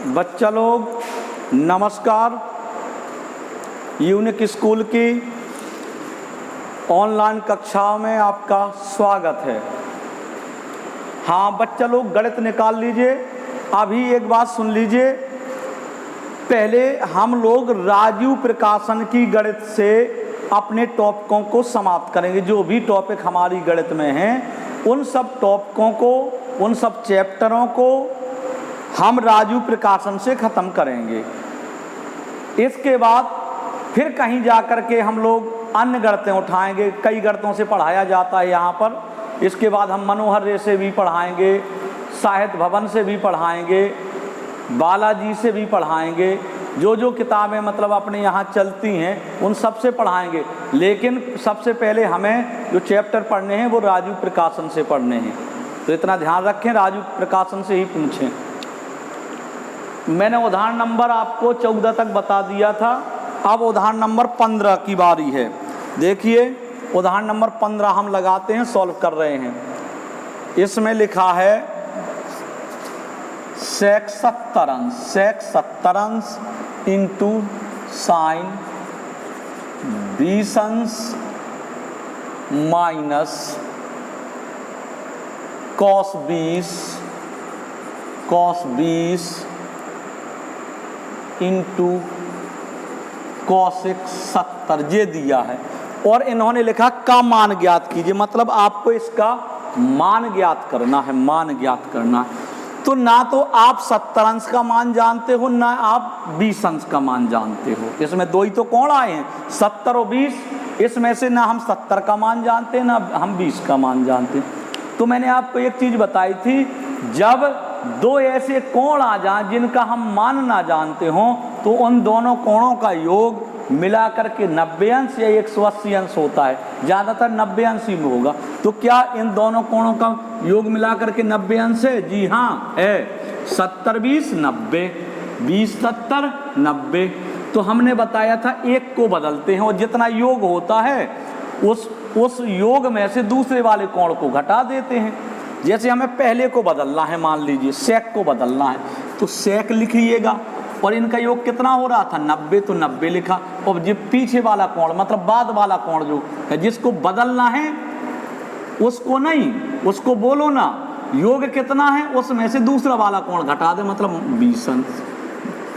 बच्चा लोग नमस्कार। यूनिक स्कूल की ऑनलाइन कक्षाओं में आपका स्वागत है। हाँ बच्चा लोग गणित निकाल लीजिए। अभी एक बात सुन लीजिए, पहले हम लोग राजीव प्रकाशन की गणित से अपने टॉपिकों को समाप्त करेंगे। जो भी टॉपिक हमारी गणित में हैं उन सब टॉपिकों को, उन सब चैप्टरों को हम राजीव प्रकाशन से ख़त्म करेंगे। इसके बाद फिर कहीं जा कर के हम लोग अन्य गणितें उठाएंगे। कई गणितों से पढ़ाया जाता है यहाँ पर। इसके बाद हम मनोहर रे से भी पढ़ाएंगे, साहित्य भवन से भी पढ़ाएंगे, बालाजी से भी पढ़ाएंगे। जो जो किताबें मतलब अपने यहाँ चलती हैं उन सब से पढ़ाएंगे। लेकिन सबसे पहले हमें जो चैप्टर पढ़ने हैं वो राजीव प्रकाशन से पढ़ने हैं। तो इतना ध्यान रखें, राजीव प्रकाशन से ही पूछें। मैंने उदाहरण नंबर आपको 14 तक बता दिया था। अब उदाहरण नंबर 15 की बारी है। देखिए उदाहरण नंबर 15 हम लगाते हैं, सॉल्व कर रहे हैं। इसमें लिखा है सेक 70 अंश इंटू साइन 20 अंश माइनस कॉस 20 इंटू कॉसेक 70 ये दिया है। और इन्होंने लिखा का मान ज्ञात कीजिए, मतलब आपको इसका मान ज्ञात करना है, मान ज्ञात करना है। तो ना तो आप 70 अंश का मान जानते हो, ना आप 20 अंश का मान जानते हो। इसमें दो ही तो कोण आए हैं, 70 और 20। इसमें से ना हम 70 का मान जानते हैं, ना हम 20 का मान जानते हैं। तो मैंने आपको एक चीज़ बताई थी, जब दो ऐसे कोण आ जाएं जिनका हम मान ना जानते हों तो उन दोनों कोणों का योग मिला करके 90 अंश या 180 अंश होता है। ज़्यादातर 90 अंश ही में होगा। तो क्या इन दोनों कोणों का योग मिला करके 90 अंश है? जी हाँ है। 70 20 90, 20 70 90। तो हमने बताया था एक को बदलते हैं और जितना योग होता है उस योग में से दूसरे वाले कोण को घटा देते हैं। जैसे हमें पहले को बदलना है, मान लीजिए सेक को बदलना है, तो सेक लिखिएगा। और इनका योग कितना हो रहा था? 90, तो 90 लिखा। और जो पीछे वाला कोण मतलब बाद वाला कोण जो है जिसको बदलना है उसको नहीं, उसको बोलो ना योग कितना है, उसमें से दूसरा वाला कोण घटा दे, मतलब 20 अंश।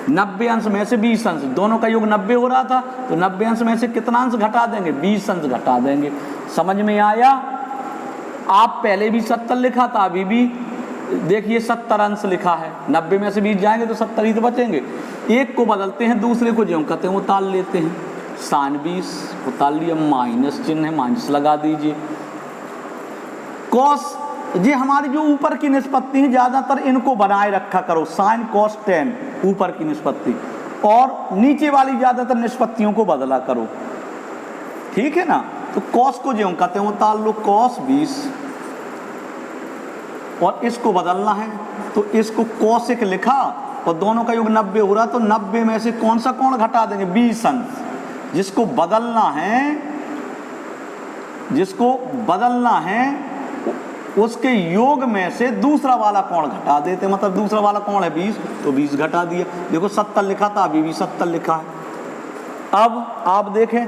90 अंश में से 20 अंश, दोनों का योग 90 हो रहा था, तो 90 अंश में से कितना अंश घटा देंगे? 20 अंश घटा देंगे। समझ में आया? आप पहले भी 70 लिखा था, अभी भी देखिए 70 अंश लिखा है। 90 में से 20 जाएंगे तो 70 ही तो बचेंगे। एक को बदलते हैं, दूसरे को ज्यों कहते हैं उतार लेते हैं। साइन 20 उतार लिया, माइनस चिन्ह है, माइनस लगा दीजिए। कॉस, ये हमारी जो ऊपर की निष्पत्ति है ज़्यादातर इनको बनाए रखा करो। साइन कॉस 10 ऊपर की निष्पत्ति, और नीचे वाली ज़्यादातर निष्पत्तियों को बदला करो, ठीक है ना। तो कॉस को ज्यों कहते हैं उतार लो, कॉस 20। और इसको बदलना है तो इसको कॉसेक लिखा और दोनों का योग 90 हो रहा, तो 90 में से कौन सा कोण घटा देंगे? 20 अंश। जिसको बदलना है उसके योग में से दूसरा वाला कोण घटा देते, मतलब दूसरा वाला कोण है 20, तो 20 घटा दिया। देखो 70 लिखा था, अभी भी 70 लिखा है। अब आप देखें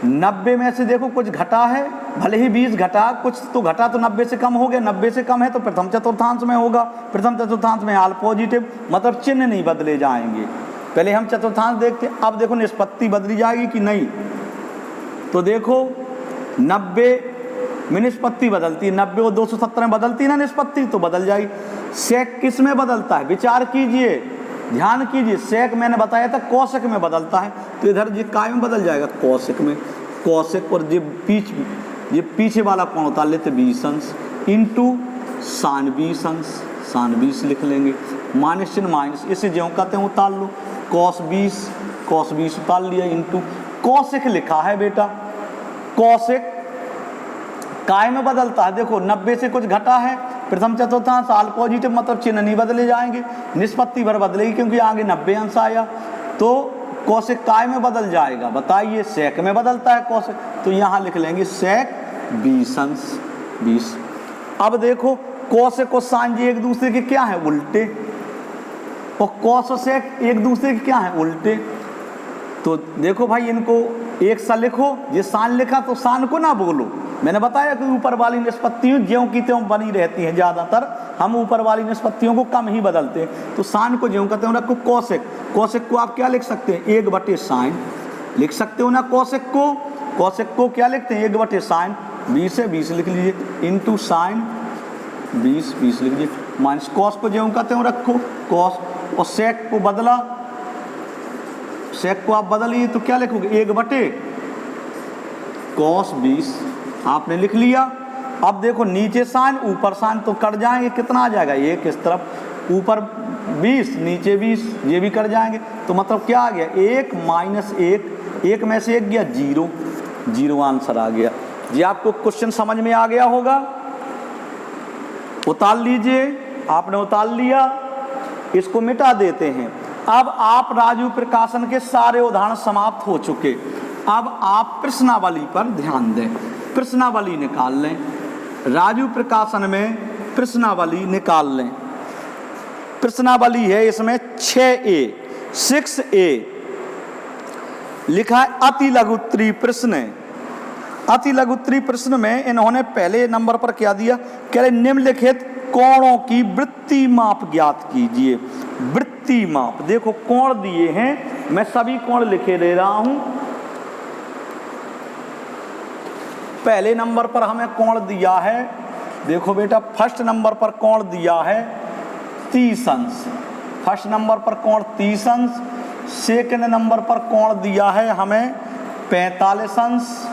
90 में से देखो कुछ घटा है, भले ही 20 घटा, कुछ तो घटा, तो 90 से कम हो गया। 90 से कम है तो प्रथम चतुर्थांश में होगा। प्रथम चतुर्थांश में आल पॉजिटिव, मतलब चिन्ह नहीं बदले जाएंगे। पहले हम चतुर्थांश देखते, अब देखो निष्पत्ति बदली जाएगी कि नहीं। तो देखो 90 में निष्पत्ति बदलती है, 90 और 270 में बदलती है ना निष्पत्ति, तो बदल जाएगी। सेक किस में बदलता है? विचार कीजिए, ध्यान कीजिए। सेक मैंने बताया था कौशिक में बदलता है, तो इधर ये काय में बदल जाएगा? कौशिक में। कौशिक और ये पीछे वाला कोण उतार लेते 20 अंश इंटू साइन 20 अंश, साइन 20 लिख लेंगे। माइनस चिन्ह माइनस, इसे ज्यों कहते हैं उतार लो, कॉस 20 उतार लिया, इंटू कौशिक लिखा है बेटा। कौशिक काय में बदलता है, देखो 90 से कुछ घटा है, प्रथम चतुर्थांश आल पॉजिटिव, मतलब चिन्ह नहीं बदले जाएंगे, निष्पत्ति भर बदलेगी क्योंकि आगे 90 अंश आया। तो कौशिक काय में बदल जाएगा? बताइए, सेक में बदलता है कौशिक, तो यहाँ लिख लेंगे सेक 20 अंश 20। अब देखो कोसेक और साइन ये एक दूसरे के क्या है, उल्टे, और कॉस और सेक एक दूसरे के क्या है, उल्टे। तो देखो भाई इनको एक सा लिखो, ये साइन लिखा तो साइन को ना बोलो। मैंने बताया कि ऊपर वाली निष्पत्तियों ज्यों की त्यों बनी रहती हैं, ज़्यादातर हम ऊपर वाली निष्पत्तियों को कम ही बदलते हैं। तो साइन को ज्यों का त्यों रखो। कोसेक, कोसेक को आप क्या लिख सकते हैं, 1/sin लिख सकते हो ना। कोसेक को क्या लिखते हैं, 1/sin, 20 है 20 लिख लीजिए, इंटू साइन 20 लिख लीजिए, माइनस कॉस को ज्यों का त्यों रखो कॉस, और सेक को बदला, सेक को आप बदलिए तो क्या लिखोगे, 1/cos 20 आपने लिख लिया। अब देखो नीचे साइन ऊपर साइन तो कट जाएंगे, कितना आ जाएगा, एक इस तरफ, ऊपर 20 नीचे 20, ये भी कट जाएंगे। तो मतलब क्या आ गया, 1 - 1, 1 में से 1 गया 0, 0 आंसर आ गया। ये आपको क्वेश्चन समझ में आ गया होगा। उतार लीजिए, आपने उतार लिया, इसको मिटा देते हैं। अब आप राजू प्रकाशन के सारे उदाहरण समाप्त हो चुके। अब आप प्रश्नावली पर ध्यान दें, प्रश्नावली निकाल लें। राजू प्रकाशन में प्रश्नावली निकाल लें। प्रश्नावली है इसमें 6A लिखा है अति लघुत्तरीय प्रश्न। अति लघुत्तरीय प्रश्न में इन्होंने पहले नंबर पर क्या दिया, कह रहे निम्नलिखित कोणों की वृत्ति माप ज्ञात कीजिए। वृत्ति माप, देखो कोण दिए हैं, मैं सभी कोण लिखे दे रहा हूं। पहले नंबर पर हमें कोण दिया है, देखो बेटा फर्स्ट नंबर पर कोण दिया है 30 अंश, फर्स्ट नंबर पर कोण 30 अंश। सेकंड नंबर पर कोण दिया है हमें 45 अंश।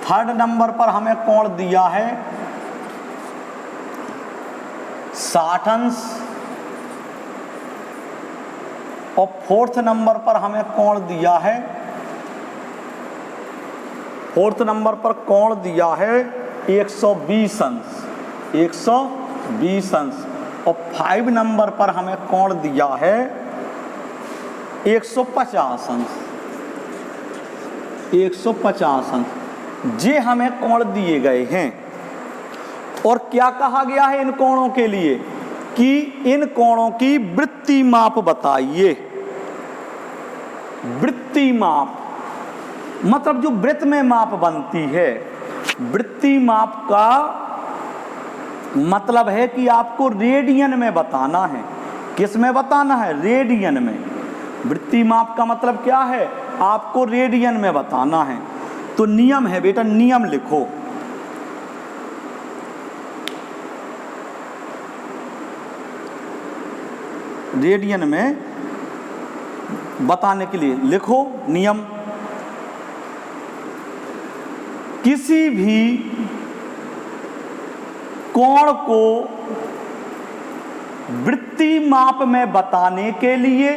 थर्ड नंबर पर हमें कोण दिया है 60 अंश, और फोर्थ नंबर पर हमें कोण दिया है, फोर्थ नंबर पर कोण दिया है 120 अंश, 120 अंश, और 5 नंबर पर हमें कोण दिया है 150 अंश, 150 अंश। ये हमें कोण दिए गए हैं। और क्या कहा गया है इन कोणों के लिए कि इन कोणों की वृत्ति माप बताइए। वृत्ति माप मतलब जो वृत्त में माप बनती है। वृत्ति माप का मतलब है कि आपको रेडियन में बताना है। किस में बताना है, रेडियन में। वृत्ति माप का मतलब क्या है, आपको रेडियन में बताना है। तो नियम है बेटा, नियम लिखो। रेडियन में बताने के लिए लिखो नियम। किसी भी कोण को वृत्ति माप में बताने के लिए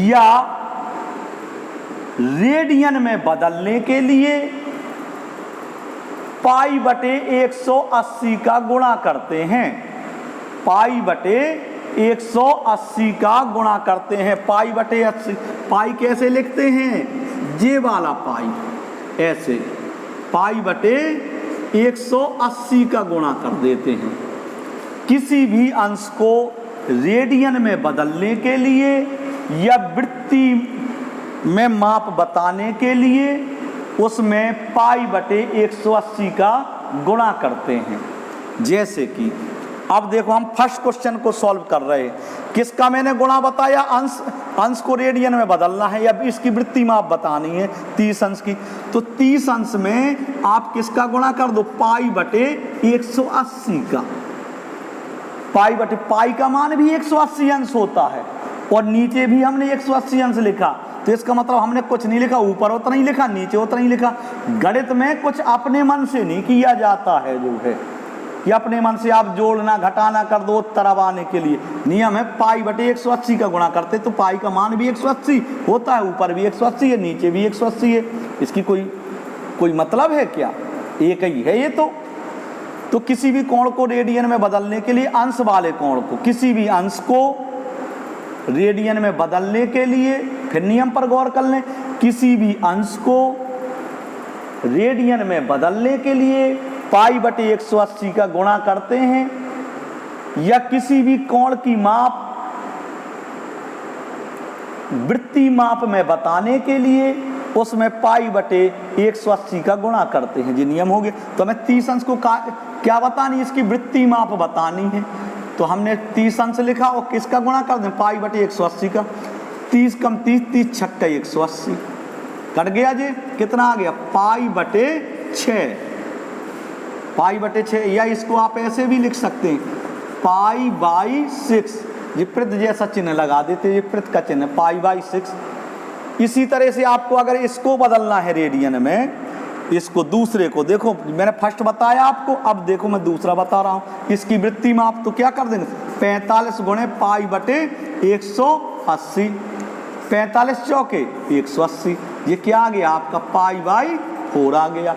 या रेडियन में बदलने के लिए पाई बटे 180 का गुणा करते हैं। पाई बटे 180 का गुणा करते हैं। पाई बटे 80, पाई कैसे लिखते हैं, ये वाला पाई, ऐसे पाई बटे 180 का गुणा कर देते हैं। किसी भी अंश को रेडियन में बदलने के लिए या वृत्ति में माप बताने के लिए उसमें पाई बटे 180 का गुणा करते हैं। जैसे कि अब देखो हम फर्स्ट क्वेश्चन को सॉल्व कर रहे हैं। किसका मैंने गुणा बताया, अंश को रेडियन में बदलना है या इसकी वृत्ति माप बतानी है 30 अंश की। तो 30 अंश में आप किसका गुणा कर दो, पाई बटे 180 का। पाई बटे, पाई का मान भी 180 अंश होता है और नीचे भी हमने 180 अंश लिखा। तो इसका मतलब हमने कुछ नहीं लिखा, ऊपर उतना ही लिखा, नीचे उतना ही लिखा। गणित में कुछ अपने मन से नहीं किया जाता है, जो है कि अपने मन से आप जोड़ना घटाना कर दो उत्तर आने के लिए। नियम है पाई बटे 180 का गुणा करते, तो पाई का मान भी 180 होता है, ऊपर भी 180 है, नीचे भी 180 है। इसकी कोई मतलब है क्या, एक ही है ये। तो किसी भी कोण को रेडियन में बदलने के लिए, अंश वाले कोण को, किसी भी अंश को रेडियन में बदलने के लिए, फिर नियम पर गौर कर लें, किसी भी अंश को रेडियन में बदलने के लिए पाई बटे 180 का गुणा करते हैं, या किसी भी कोण की माप वृत्तीय माप में बताने के लिए उसमें पाई बटे 180 का गुणा करते हैं। जी नियम हो गया। तो हमें 30 अंश को क्या बतानी है, इसकी वृत्तीय माप बतानी है। तो हमने 30 अंश लिखा और किसका गुणा कर दें, पाई बटे 180 का। 30 कम 30, 30 छक्का 180 कट गया जी। कितना आ गया, पाई बटे 6, पाई बटे 6। या इसको आप ऐसे भी लिख सकते हैं, पाई बाई 6। ये प्रत जैसा चिन्ह लगा देते, ये प्रत का चिन्ह, पाई बाई 6। इसी तरह से आपको अगर इसको बदलना है रेडियन में, इसको दूसरे को देखो, मैंने फर्स्ट बताया आपको, अब देखो मैं दूसरा बता रहा हूँ। इसकी वृत्तीय माप तो क्या कर देंगे, 45 गुणे पाई बटे 180, 45 चौके 180। ये क्या आ गया आपका, पाई बाई 4 आ गया।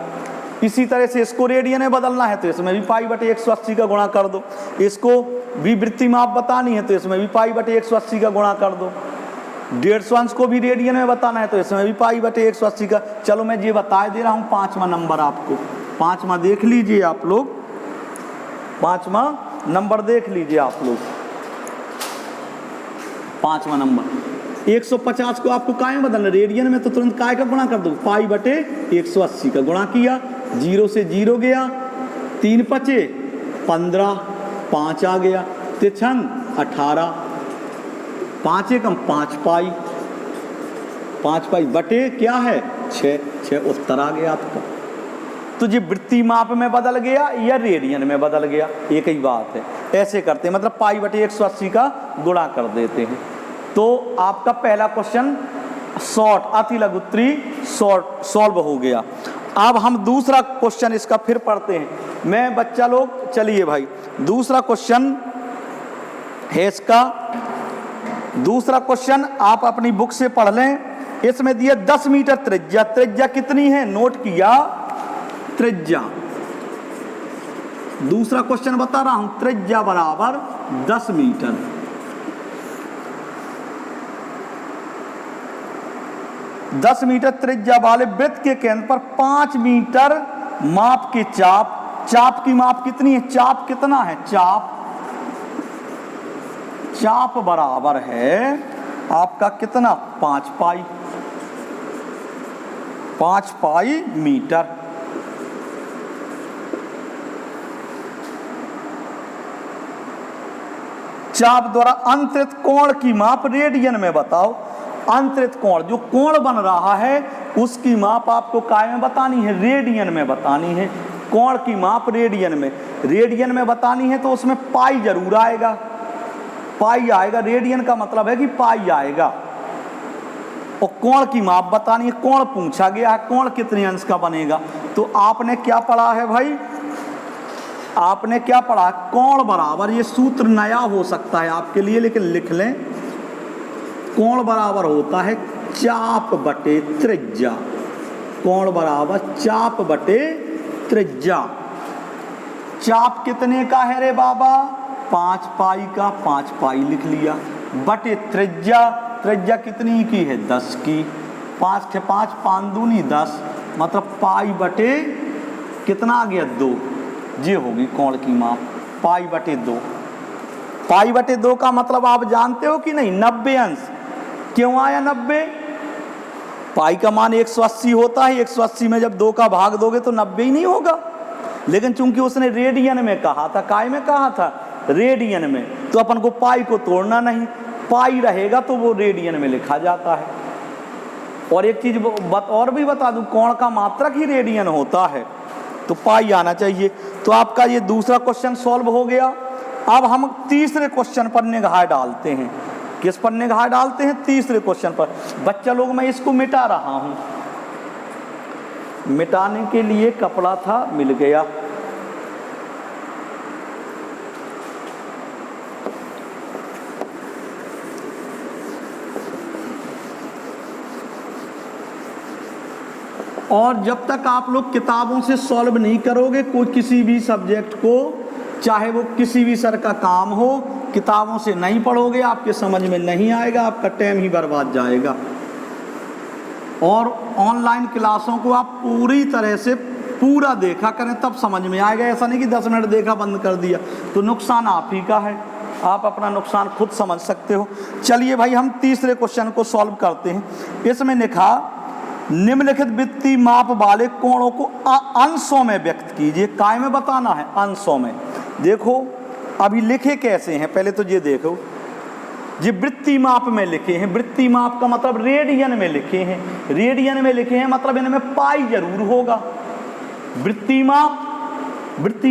इसी तरह से इसको रेडियन में बदलना है तो इसमें भी पाई बटे 180 का गुणा कर दो। इसको भी वृत्तीय माप बतानी है तो इसमें भी पाई बटे 180 का गुणा कर दो। 150 अंश को भी रेडियन में बताना है तो इसमें भी पाई बटे 180 का। चलो मैं ये बता दे रहा हूँ 5वां नंबर आपको, 5वां देख लीजिए आप लोग, 5वां नंबर देख लीजिए आप लोग। 5वां नंबर 150 को आपको काय में बदलना, रेडियन में तो तुरंत काय का गुणा कर दो, पाई बटे 180 का गुणा किया, 0 से 0 गया, 3 पचे 15, 5 आ गया, 3 18, 5 एकम 5 पाई, 5 पाई बटे क्या है 6 उत्तर आ गया आपका। तो ये वृत्तीय माप में बदल गया या रेडियन में बदल गया, एक ही बात है। ऐसे करते हैं, मतलब पाई बटे 180 का गुणा कर देते हैं। तो आपका पहला क्वेश्चन शॉर्ट अति लघु उत्तरी शॉर्ट सॉल्व हो गया। अब हम दूसरा क्वेश्चन इसका फिर पढ़ते हैं। मैं बच्चा लोग चलिए भाई, दूसरा क्वेश्चन है इसका। दूसरा क्वेश्चन आप अपनी बुक से पढ़ लें। इसमें दिया 10 मीटर त्रिज्या, त्रिज्या कितनी है नोट किया, त्रिज्या। दूसरा क्वेश्चन बता रहा हूं, त्रिज्या बराबर 10 मीटर। दस मीटर त्रिज्या वाले वृत्त के केंद्र पर 5 मीटर माप के चाप, चाप की माप कितनी है, चाप कितना है, चाप बराबर है आपका कितना 5 पाई, 5 पाई मीटर। चाप द्वारा अंतरित कोण की माप रेडियन में बताओ। अंतरित कोण, जो कोण बन रहा है उसकी माप आपको काय में बतानी है, रेडियन में बतानी है। कोण की माप रेडियन में बतानी है तो उसमें पाई जरूर आएगा, पाई आएगा। रेडियन का मतलब है कि पाई आएगा। और कोण की माप बतानी है, कोण पूछा गया है, कोण कितने अंश का बनेगा। तो आपने क्या पढ़ा है भाई, आपने क्या पढ़ा, कोण बराबर, ये सूत्र नया हो सकता है आपके लिए लेकिन लिख लें, कोण बराबर होता है चाप बटे त्रिज्या। कोण बराबर चाप बटे त्रिज्या। चाप कितने का है रे बाबा, 5 पाई का, 5 पाई लिख लिया, बटे त्रिज्या, त्रिज्या कितनी की है 10 की, 5 के 5 5 दूनी 10, मतलब पाई बटे कितना आ गया 2। ये होगी कोण की माप, पाई बटे 2। पाई बटे 2 का मतलब आप जानते हो कि नहीं, 90 अंश। क्यों आया 90, पाई का मान 180 होता है, 180 में जब 2 का भाग दोगे तो 90 ही नहीं होगा। लेकिन चूंकि उसने रेडियन में कहा था, काय में कहा था, रेडियन में, तो अपन को पाई को तोड़ना नहीं, पाई रहेगा तो वो रेडियन में लिखा जाता है। और एक चीज और भी बता दूं, कोण का मात्रक ही रेडियन होता है, तो पाई आना चाहिए। तो आपका ये दूसरा क्वेश्चन सॉल्व हो गया। अब हम तीसरे क्वेश्चन पर निगाह डालते हैं। किस पर निगाह डालते हैं, तीसरे क्वेश्चन पर। बच्चा लोग मैं इसको मिटा रहा हूं, मिटाने के लिए कपड़ा था, मिल गया। और जब तक आप लोग किताबों से सॉल्व नहीं करोगे कोई किसी भी सब्जेक्ट को, चाहे वो किसी भी सर का काम हो, किताबों से नहीं पढ़ोगे आपके समझ में नहीं आएगा, आपका टाइम ही बर्बाद जाएगा। और ऑनलाइन क्लासों को आप पूरी तरह से पूरा देखा करें तब समझ में आएगा, ऐसा नहीं कि 10 मिनट देखा बंद कर दिया। तो नुकसान आप ही का है, आप अपना नुकसान खुद समझ सकते हो। चलिए भाई हम तीसरे क्वेश्चन को सॉल्व करते हैं। इसमें लिखा निम्नलिखित वित्तीय माप वाले कोणों को अंशों में व्यक्त कीजिए। काय में बताना है, अंशों में। देखो अभी लिखे कैसे हैं, पहले तो ये देखो, ये वृत्तीय माप में लिखे हैं। वृत्तीय माप का मतलब रेडियन में लिखे हैं, रेडियन में लिखे हैं मतलब इनमें पाई जरूर होगा। वृत्तीय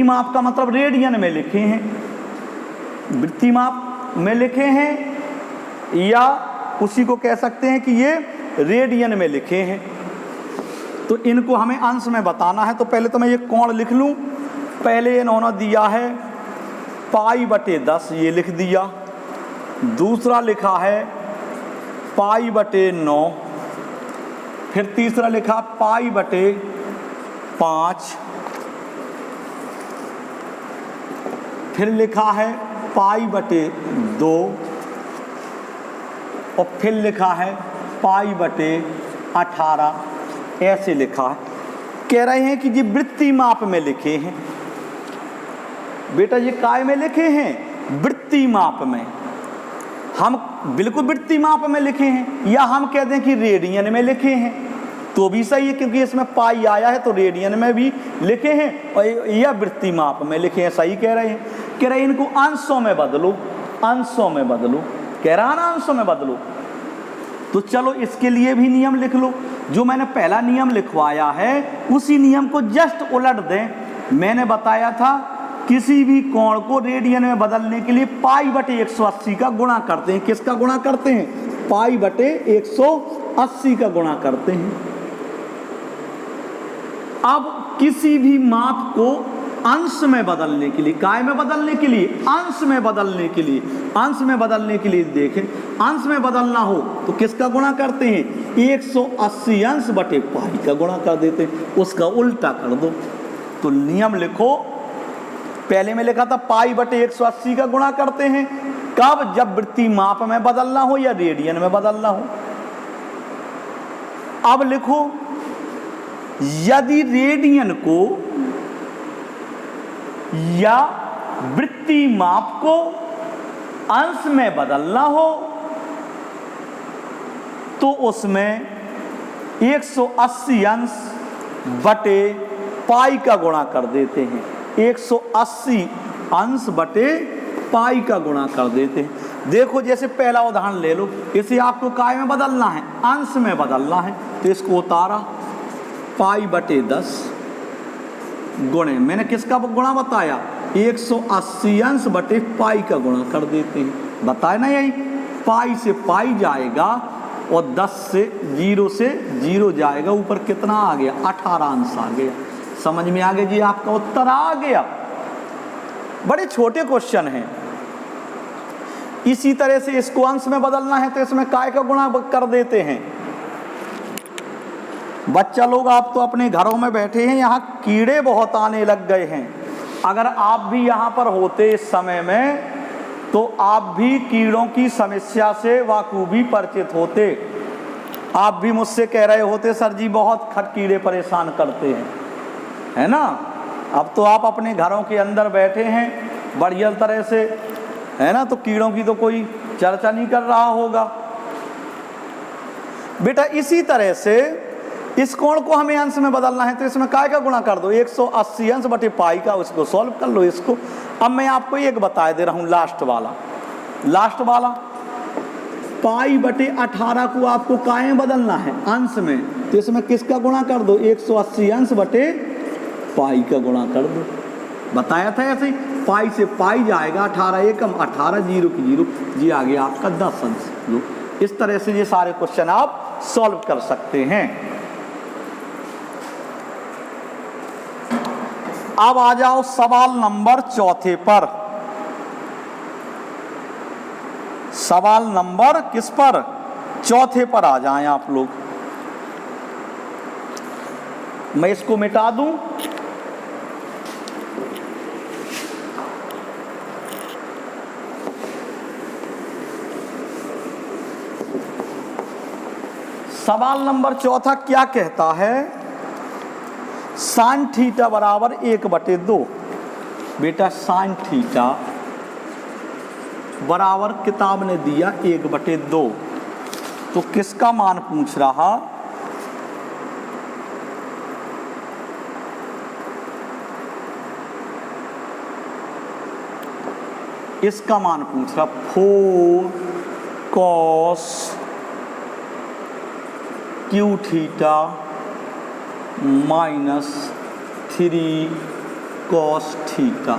माप का मतलब रेडियन में लिखे हैं, वृत्तीय माप में लिखे हैं, या उसी को कह सकते हैं कि ये रेडियन में लिखे हैं। तो इनको हमें अंश में बताना है। तो पहले तो मैं ये कोण लिख लूं। पहले इन्होंने दिया है π/10, ये लिख दिया। दूसरा लिखा है π/9, फिर तीसरा लिखा π/5, फिर लिखा है π/2 और फिर लिखा है π/18, ऐसे लिखा है। कह रहे हैं कि ये वृत्तीय माप में लिखे हैं। बेटा ये काय में लिखे हैं? वृत्तीय माप में। हम बिल्कुल वृत्तीय माप में लिखे हैं, या हम कहते हैं कि रेडियन में लिखे हैं तो भी सही है, क्योंकि इसमें पाई आया है तो रेडियन में भी लिखे हैं और या वृत्तीय माप में लिखे हैं। सही कह रहे हैं। कह रहे हैं इनको अंशों में बदलो, अंशों में बदलो। कह रहा ना अंशों में बदलो। तो चलो इसके लिए भी नियम लिख लो। जो मैंने पहला नियम लिखवाया है उसी नियम को जस्ट उलट दें। मैंने बताया था किसी भी कोण को रेडियन में बदलने के लिए π/180 का गुणा करते हैं। किसका गुणा करते हैं? π/180 का गुणा करते हैं। अब किसी भी माप को अंश में बदलने के लिए, काय में बदलने के लिए, अंश में बदलने के लिए, अंश में बदलने के लिए देखें, अंश में बदलना हो तो किसका गुणा करते हैं? 180 अंश बटे पाई का गुणा कर देते हैं। उसका उल्टा कर दो। तो नियम लिखो, पहले में लिखा था π/180 का गुणा करते हैं। कब? जब वृत्तीय माप में बदलना हो या रेडियन में बदलना हो। अब लिखो यदि रेडियन को या वृत्तीय माप को अंश में बदलना हो तो उसमें 180 अंश बटे पाई का गुणा कर देते हैं। 180 अंश बटे पाई का गुणा कर देते हैं। देखो जैसे पहला उदाहरण ले लो, इसे आपको काय में बदलना है, अंश में बदलना है। तो इसको उतारा, π/10 गुणे, मैंने किसका गुणा बताया? 180 अंश बटे पाई का गुणा कर देते हैं। बताए ना यही, पाई से पाई जाएगा और 10 से 0 जाएगा। ऊपर कितना आ गया? 18 अंश आ गया। समझ में आ गया जी? आपका उत्तर आ गया। बड़े छोटे क्वेश्चन हैं। इसी तरह से इसको अंश में बदलना है तो इसमें काय का गुणा कर देते हैं। बच्चा लोग आप तो अपने घरों में बैठे हैं, यहाँ कीड़े बहुत आने लग गए हैं। अगर आप भी यहाँ पर होते इस समय में तो आप भी कीड़ों की समस्या से वाकूबी परिचित होते। आप भी मुझसे कह रहे होते सर जी बहुत कीड़े परेशान करते हैं, है ना। अब तो आप अपने घरों के अंदर बैठे हैं बढ़िया तरह से, है ना, तो कीड़ों की तो कोई चर्चा नहीं कर रहा होगा। बेटा इसी तरह से इस कोण को हमें अंश में बदलना है तो इसमें काय का गुणा कर दो? 180 अंश बटे पाई का। उसको सॉल्व कर लो इसको। अब मैं आपको एक बता दे रहा हूँ, लास्ट वाला π/18 को आपको काय में बदलना है? अंश में। तो इसमें किसका गुणा कर दो? 180 अंश बटे पाई का गुणा कर दो। बताया था ऐसे ही, पाई से पाई जाएगा, 18 एकम 18, 0 की 0 जी आ गया आपका 10 अंश। इस तरह से ये सारे क्वेश्चन आप सॉल्व कर सकते हैं। अब आ जाओ सवाल नंबर 4 पर। सवाल नंबर किस पर? 4 पर आ जाएं आप लोग। मैं इसको मिटा दूं। सवाल नंबर 4 क्या कहता है साइन थीटा बराबर 1/2। बेटा साइन थीटा बराबर किताब ने दिया 1/2। तो किसका मान पूछ रहा? इसका मान पूछ रहा 4 cos Q theta minus 3 cos theta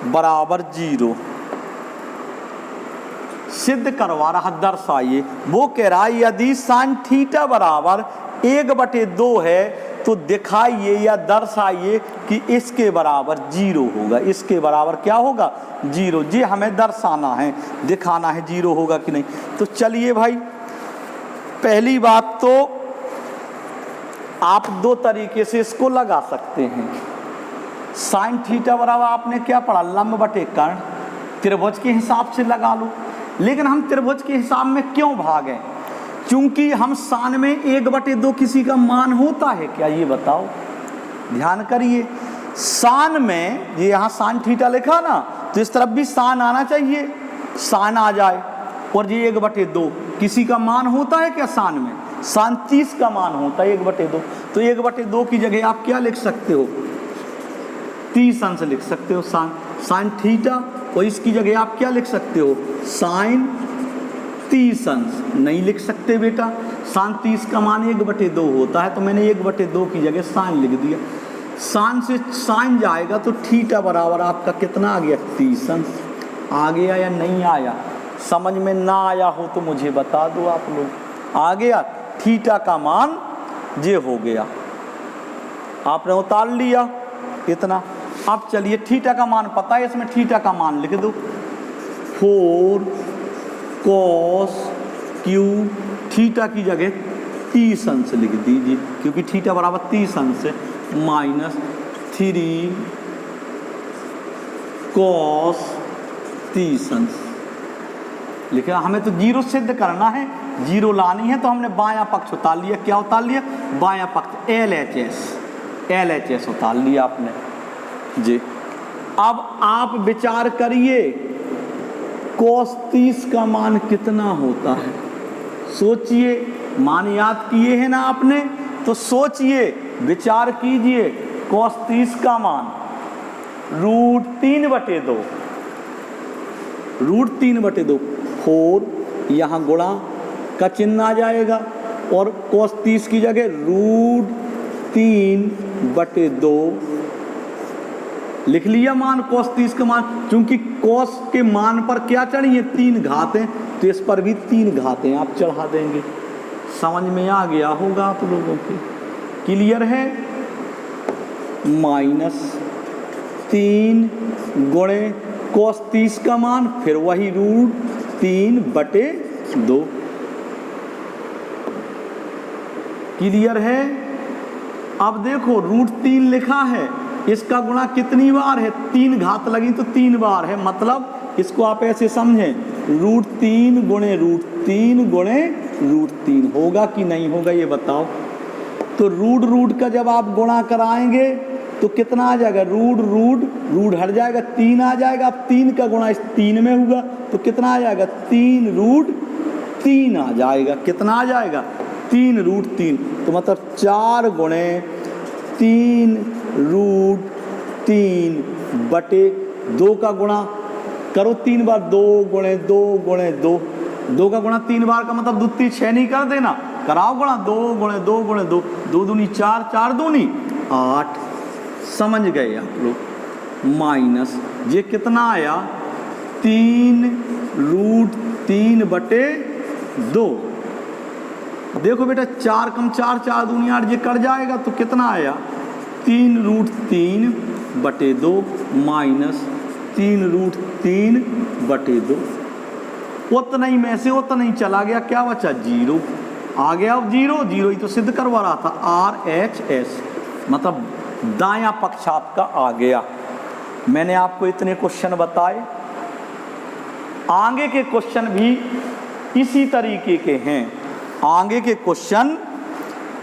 बराबर 0। सिद्ध करवा रहा, दर्शाइए। वो कह रहा है यदि साइन थीटा बराबर 1/2 है तो दिखाइए या दर्शाइए कि इसके बराबर 0 होगा। इसके बराबर क्या होगा? 0। जी हमें दर्शाना है, दिखाना है 0 होगा कि नहीं। तो चलिए भाई, पहली बात तो आप दो तरीके से इसको लगा सकते हैं। साइन थीटा बराबर आपने क्या पढ़ा? लंब बटे कर्ण। त्रिभुज के हिसाब से लगा लो। लेकिन हम त्रिभुज के हिसाब में क्यों भागें? क्योंकि हम साइन में 1/2 किसी का मान होता है क्या? ये बताओ, ध्यान करिए। साइन में ये यहाँ साइन थीटा लिखा ना, तो इस तरफ भी साइन आना चाहिए, साइन आ जाए। और ये 1/2 किसी का मान होता है क्या? साइन में साइन 30 का मान होता है 1/2। तो 1/2 की जगह आप क्या लिख सकते हो? 30 अंश लिख सकते हो साइन थीटा। और इसकी जगह आप क्या लिख सकते हो? साइन 30 अंश। नहीं लिख सकते बेटा, साइन 30 का मान 1/2 होता है, तो मैंने 1/2 की जगह साइन लिख दिया। साइन से साइन जाएगा तो थीटा बराबर आपका कितना आ गया? 30 अंश। आ गया या नहीं आया? समझ में ना आया हो तो मुझे बता दो आप लोग। आ गया? थीटा का मान ये हो गया, आपने उतार लिया इतना। अब चलिए थीटा का मान पता है, इसमें थीटा का मान लिख दो। 4 cos क्यू थीटा की जगह 30 अंश लिख दीजिए, क्योंकि थीटा बराबर 30 अंश है, माइनस 3 cos 30 अंश लिखा। हमें तो 0 सिद्ध करना है, 0 लानी है, तो हमने बायां पक्ष उतार लिया। क्या उतार लिया? बायां पक्ष LHS उतार लिया आपने जी। अब आप विचार करिए cos 30 का मान कितना होता है? सोचिए, मान याद किए हैं ना आपने, तो सोचिए, विचार कीजिए। cos 30 का मान √3/2, √3/2। 4 यहाँ गुणा का चिन्ह आ जाएगा, और cos 30 की जगह √3/2 लिख लिया मान cos 30 का मान। क्योंकि cos के मान पर क्या चढ़िए? 3 घातें, तो इस पर भी 3 घातें आप चढ़ा देंगे। समझ में आ गया होगा आप लोगों के? क्लियर है? -3 गुणे cos 30 का मान, फिर वही √3/2। क्लियर है? अब देखो √3 लिखा है, इसका गुणा कितनी बार है? 3 घात लगी तो 3 बार है। मतलब इसको आप ऐसे समझें, √3 गुणे √3 गुणे √3 होगा कि नहीं होगा ये बताओ। तो रूट का जब आप गुणा कराएंगे तो कितना आ जाएगा? रूट हट जाएगा, 3 आ जाएगा। अब 3 का गुणा इस 3 में होगा तो कितना आ जाएगा? 3√3 आ जाएगा। कितना आ जाएगा? 3√3। तो मतलब 4 गुणे 3√3/2 का गुणा करो 3 बार, 2 गुणे 2 गुणे 2, 2 का गुणा 3 बार का मतलब 2 3 6 नहीं कर देना, कराओ गुणा 2 गुणे 2 गुणे 2, 2 दूनी 4, 4 दूनी 8। समझ गए आप लोग? माइनस ये कितना आया? 3√3/2। देखो बेटा 4 कम 4, 4 दूनी 8, ये कट जाएगा तो कितना आया? 3√3/2 माइनस 3√3/2। उतना ही में से उतना ही चला गया, क्या बचा? 0 आ गया। अब 0 ही तो सिद्ध करवा रहा था। RHS मतलब दायां पक्ष आपका आ गया। मैंने आपको इतने क्वेश्चन बताए, आगे के क्वेश्चन भी इसी तरीके के हैं। आगे के क्वेश्चन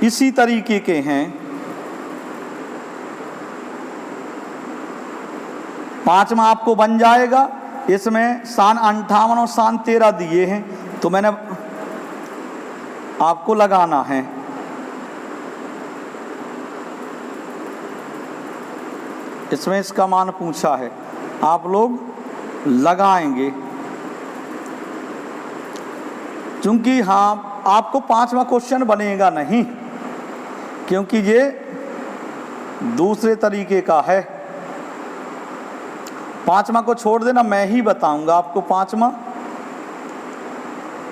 इसी तरीके के हैं। 5वां आपको बन जाएगा। इसमें सान 58 और सान 13 दिए हैं, तो मैंने आपको लगाना है। इसमें इसका मान पूछा है, आप लोग लगाएंगे। क्योंकि हाँ, आपको 5वां क्वेश्चन बनेगा नहीं, क्योंकि ये दूसरे तरीके का है। 5वां को छोड़ देना, मैं ही बताऊंगा आपको 5वां।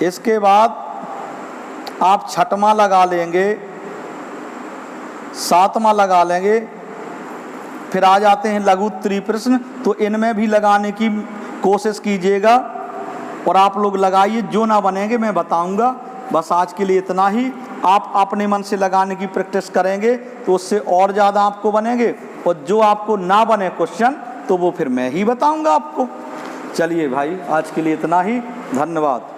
इसके बाद आप 6वां लगा लेंगे, 7वां लगा लेंगे। फिर आ जाते हैं लघु त्रिप्रश्न, तो इनमें भी लगाने की कोशिश कीजिएगा और आप लोग लगाइए। जो ना बनेंगे मैं बताऊंगा। बस आज के लिए इतना ही। आप अपने मन से लगाने की प्रैक्टिस करेंगे तो उससे और ज़्यादा आपको बनेंगे, और जो आपको ना बने क्वेश्चन तो वो फिर मैं ही बताऊंगा आपको। चलिए भाई, आज के लिए इतना ही। धन्यवाद।